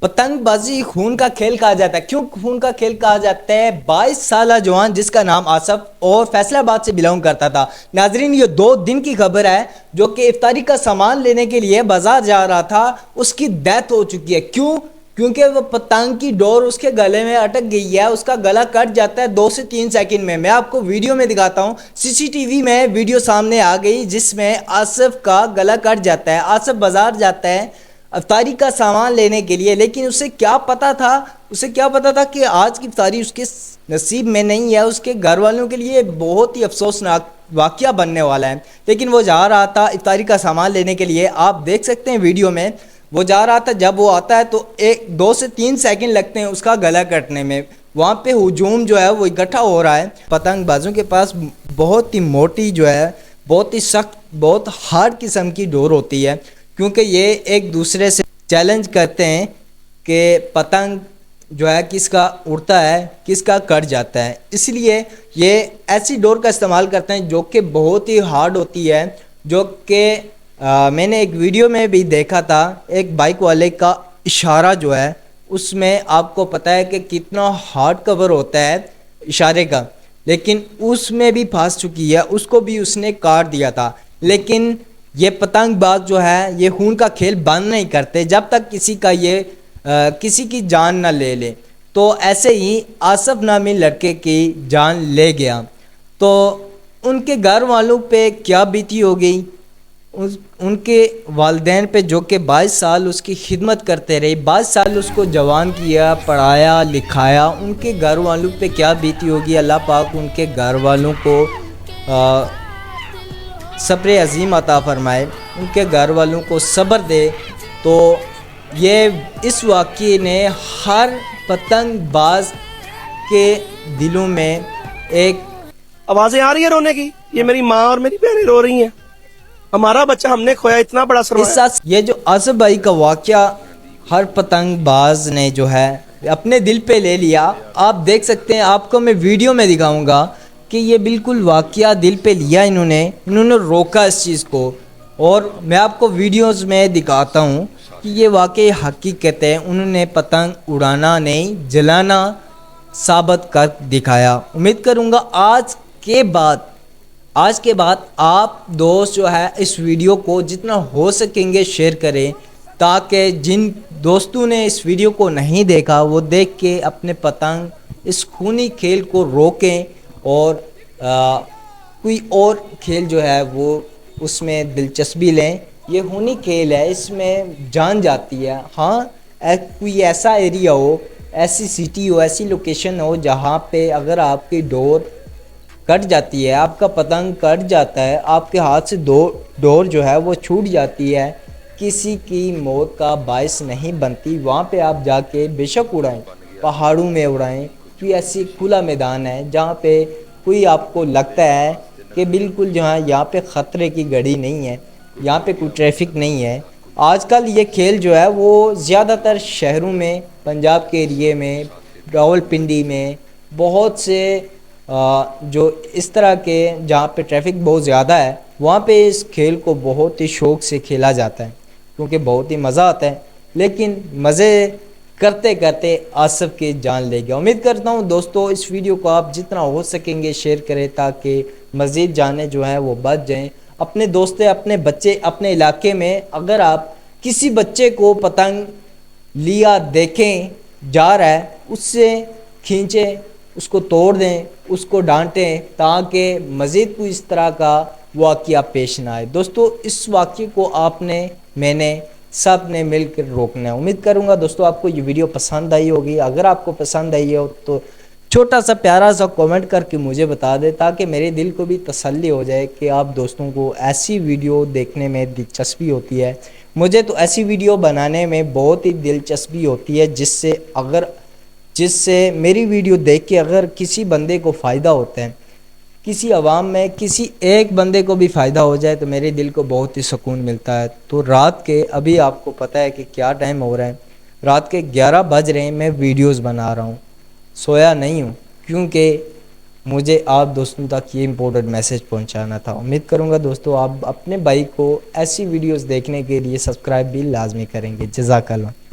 پتنگ بازی خون کا کھیل کہا جاتا ہے. کیوں خون کا کھیل کہا جاتا ہے؟ 22 سالہ جوان جس کا نام آصف اور فیصل آباد سے بلانگ کرتا تھا. ناظرین، یہ 2 دن کی خبر ہے جو کہ افطاری کا سامان لینے کے لیے بازار جا رہا تھا. اس کی ڈیتھ ہو چکی ہے. کیوں؟ کیونکہ وہ پتنگ کی ڈور اس کے گلے میں اٹک گئی ہے. اس کا گلا کٹ جاتا ہے 2 سے 3 سیکنڈ میں. میں آپ کو ویڈیو میں دکھاتا ہوں. CCTV میں ویڈیو سامنے آ گئی جس میں آصف کا گلا کٹ جاتا ہے. آصف بازار جاتا ہے افطاری کا سامان لینے کے لیے، لیکن اسے کیا پتا تھا کہ آج کی افطاری اس کے نصیب میں نہیں ہے. اس کے گھر والوں کے لیے بہت ہی افسوسناک واقعہ بننے والا ہے. لیکن وہ جا رہا تھا افطاری کا سامان لینے کے لیے. آپ دیکھ سکتے ہیں ویڈیو میں وہ جا رہا تھا. جب وہ آتا ہے تو 2 سے 3 سیکنڈ لگتے ہیں اس کا گلا کٹنے میں. وہاں پہ ہجوم جو ہے وہ اکٹھا ہو رہا ہے. پتنگ بازوں کے پاس بہت ہی موٹی جو ہے، بہت ہی سخت، بہت ہارڈ قسم کی ڈور ہوتی ہے، کیونکہ یہ ایک دوسرے سے چیلنج کرتے ہیں کہ پتنگ جو ہے کس کا اڑتا ہے، کس کا کٹ جاتا ہے. اس لیے یہ ایسی ڈور کا استعمال کرتے ہیں جو کہ بہت ہی ہارڈ ہوتی ہے. جو کہ میں نے ایک ویڈیو میں بھی دیکھا تھا، ایک بائک والے کا اشارہ جو ہے اس میں آپ کو پتہ ہے کہ کتنا ہارڈ کور ہوتا ہے اشارے کا، لیکن اس میں بھی پھنس چکی ہے. اس کو بھی اس نے کاٹ دیا تھا. لیکن یہ پتنگ باز جو ہے یہ خون کا کھیل بند نہیں کرتے جب تک کسی کی جان نہ لے لے. تو ایسے ہی آصف نامی لڑکے کی جان لے گیا. تو ان کے گھر والوں پہ کیا بیتی ہو گئی، ان کے والدین پہ جو کہ 22 سال اس کی خدمت کرتے رہے، 22 سال اس کو جوان کیا، پڑھایا لکھایا. ان کے گھر والوں پہ کیا بیتی ہوگی. اللہ پاک ان کے گھر والوں کو صبر عظیم عطا فرمائے، ان کے گھر والوں کو صبر دے. تو یہ اس واقعے نے ہر پتنگ باز کے دلوں میں ایک آوازیں آ رہی ہیں رونے کی. یہ میری ماں اور میری بہنیں رو رہی ہیں. ہمارا بچہ ہم نے کھویا، اتنا بڑا سرمایہ. یہ جو آصف بھائی کا واقعہ ہر پتنگ باز نے جو ہے اپنے دل پہ لے لیا. آپ دیکھ سکتے ہیں، آپ کو میں ویڈیو میں دکھاؤں گا کہ یہ بالکل واقعہ دل پہ لیا. انہوں نے روکا اس چیز کو، اور میں آپ کو ویڈیوز میں دکھاتا ہوں کہ یہ واقعی حقیقت ہے. انہوں نے پتنگ اڑانا نہیں، جلانا ثابت کر دکھایا. امید کروں گا آج کے بعد آپ دوست جو ہے اس ویڈیو کو جتنا ہو سکیں گے شیئر کریں، تاکہ جن دوستوں نے اس ویڈیو کو نہیں دیکھا وہ دیکھ کے اپنے پتنگ اس خونی کھیل کو روکیں، اور کوئی اور کھیل جو ہے وہ اس میں دلچسپی لیں. یہ خونی کھیل ہے، اس میں جان جاتی ہے. ہاں، کوئی ایسا ایریا ہو، ایسی سٹی ہو، ایسی لوکیشن ہو جہاں پہ اگر آپ کی ڈور کٹ جاتی ہے، آپ کا پتنگ کٹ جاتا ہے، آپ کے ہاتھ سے ڈور جو ہے وہ چھوٹ جاتی ہے، کسی کی موت کا باعث نہیں بنتی. وہاں پہ آپ جا کے بے شک اڑائیں، پہاڑوں میں اڑائیں. کوئی ایسی کھلا میدان ہے جہاں پہ کوئی آپ کو لگتا ہے کہ بالکل جہاں یہاں پہ خطرے کی گھڑی نہیں ہے، یہاں پہ کوئی ٹریفک نہیں ہے. آج کل یہ کھیل جو ہے وہ زیادہ تر شہروں میں، پنجاب کے ایریے میں، راولپنڈی میں، بہت سے جو اس طرح کے جہاں پہ ٹریفک بہت زیادہ ہے وہاں پہ اس کھیل کو بہت ہی شوق سے کھیلا جاتا ہے، کیونکہ بہت ہی مزہ آتا ہے. لیکن مزے کرتے کرتے آصف کی جان لے گیا. امید کرتا ہوں دوستو اس ویڈیو کو آپ جتنا ہو سکیں گے شیئر کریں، تاکہ مزید جانیں جو ہیں وہ بچ جائیں. اپنے دوست، اپنے بچے، اپنے علاقے میں اگر آپ کسی بچے کو پتنگ لیا دیکھیں جا رہا ہے، اس سے کھینچیں، اس کو توڑ دیں، اس کو ڈانٹیں، تاکہ مزید کوئی اس طرح کا واقعہ پیش نہ آئے. دوستو اس واقعے کو میں نے سب نے مل کر روکنا ہے. امید کروں گا دوستو آپ کو یہ ویڈیو پسند آئی ہوگی. اگر آپ کو پسند آئی ہو تو چھوٹا سا پیارا سا کامنٹ کر کے مجھے بتا دے، تاکہ میرے دل کو بھی تسلی ہو جائے کہ آپ دوستوں کو ایسی ویڈیو دیکھنے میں دلچسپی ہوتی ہے. مجھے تو ایسی ویڈیو بنانے میں بہت ہی دلچسپی ہوتی ہے، جس سے میری ویڈیو دیکھ کے اگر کسی بندے کو فائدہ ہوتا ہے، کسی عوام میں کسی ایک بندے کو بھی فائدہ ہو جائے، تو میرے دل کو بہت ہی سکون ملتا ہے. تو رات کے ابھی آپ کو پتہ ہے کہ کیا ٹائم ہو رہا ہے، رات کے 11 بج رہے ہیں. میں ویڈیوز بنا رہا ہوں، سویا نہیں ہوں، کیونکہ مجھے آپ دوستوں تک یہ امپورٹنٹ میسیج پہنچانا تھا. امید کروں گا دوستو آپ اپنے بھائی کو ایسی ویڈیوز دیکھنے کے لیے سبسکرائب بھی لازمی کریں گے. جزاک اللہ.